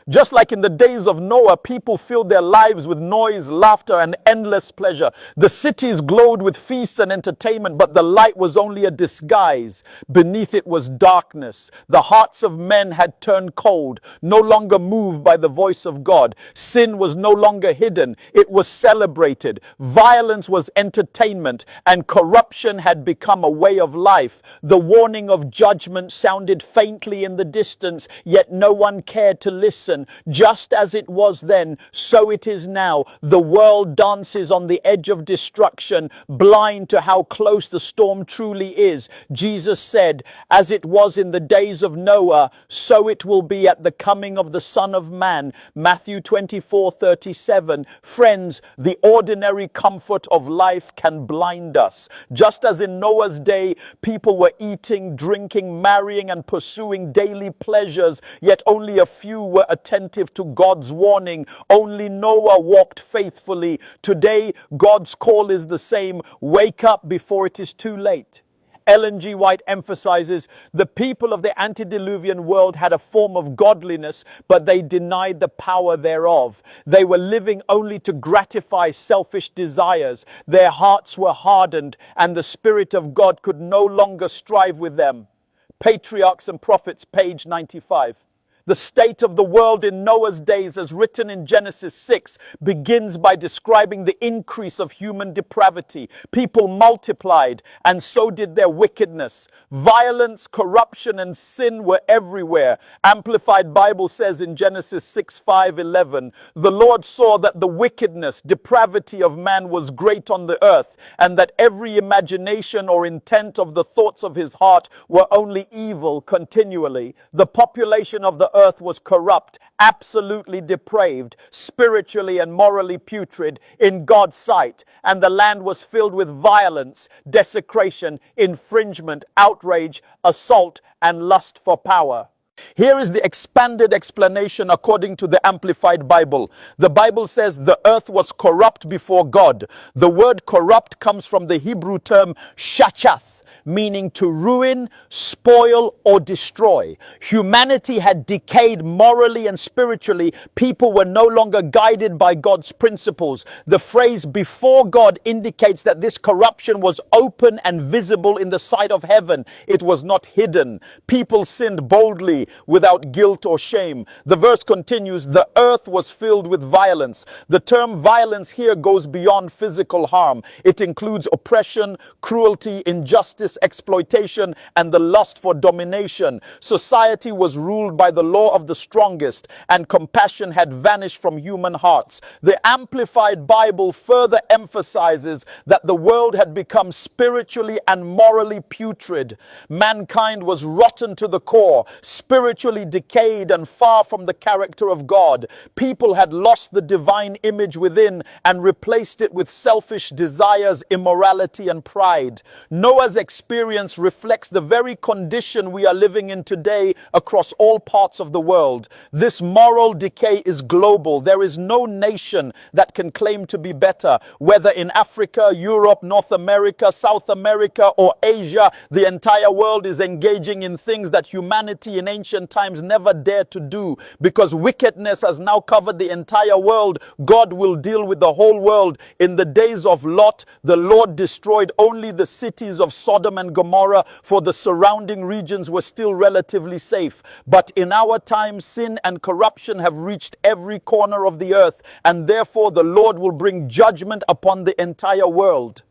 Just like in the days of Noah, people filled their lives with noise, laughter, and endless pleasure. The cities glowed with feasts and entertainment, but the light was only a disguise. Beneath it was darkness. The hearts of men had turned cold, no longer moved by the voice of God. Sin was no longer hidden. It was celebrated. Violence was entertainment, and corruption had become a way of life. The warning of judgment sounded faintly in the distance, yet no one cared to listen. Just as it was then, so it is now. The world dances on the edge of destruction, blind to how close the storm truly is. Jesus said, as it was in the days of Noah, so it will be at the coming of the Son of Man. Matthew 24:37. Friends, the ordinary comfort of life can blind us. Just as in Noah's day, people were eating, drinking, marrying, and pursuing daily pleasures, yet only a few were attentive to God's warning. Only Noah walked faithfully. Today, God's call is the same. Wake up before it is too late. Ellen G. White emphasizes the people of the antediluvian world had a form of godliness, but they denied the power thereof. They were living only to gratify selfish desires. Their hearts were hardened, and the Spirit of God could no longer strive with them. Patriarchs and Prophets, page 95. The state of the world in Noah's days, as written in Genesis 6, begins by describing the increase of human depravity. People multiplied, and so did their wickedness. Violence, corruption, and sin were everywhere. Amplified Bible says in Genesis 6:5-11, the Lord saw that the wickedness, depravity of man was great on the earth, and that every imagination or intent of the thoughts of his heart were only evil continually. The population of the earth was corrupt, absolutely depraved, spiritually and morally putrid in God's sight, and the land was filled with violence, desecration, infringement, outrage, assault, and lust for power. Here is the expanded explanation according to the Amplified Bible. The Bible says the earth was corrupt before God. The word corrupt comes from the Hebrew term shachath, meaning to ruin, spoil, or destroy. Humanity had decayed morally and spiritually. People were no longer guided by God's principles. The phrase before God indicates that this corruption was open and visible in the sight of heaven. It was not hidden. People sinned boldly without guilt or shame. The verse continues, the earth was filled with violence. The term violence here goes beyond physical harm. It includes oppression, cruelty, injustice, exploitation, and the lust for domination. Society was ruled by the law of the strongest, and compassion had vanished from human hearts. The Amplified Bible further emphasizes that the world had become spiritually and morally putrid. Mankind was rotten to the core, spiritually decayed and far from the character of God. People had lost the divine image within and replaced it with selfish desires, immorality, and pride. Noah's experience reflects the very condition we are living in today across all parts of the world. This moral decay is global. There is no nation that can claim to be better. Whether in Africa, Europe, North America, South America, or Asia, the entire world is engaging in things that humanity in ancient times never dared to do. Because wickedness has now covered the entire world, God will deal with the whole world. In the days of Lot, the Lord destroyed only the cities of Sodom and Gomorrah, for the surrounding regions were still relatively safe. But in our time, sin and corruption have reached every corner of the earth, and therefore the Lord will bring judgment upon the entire world.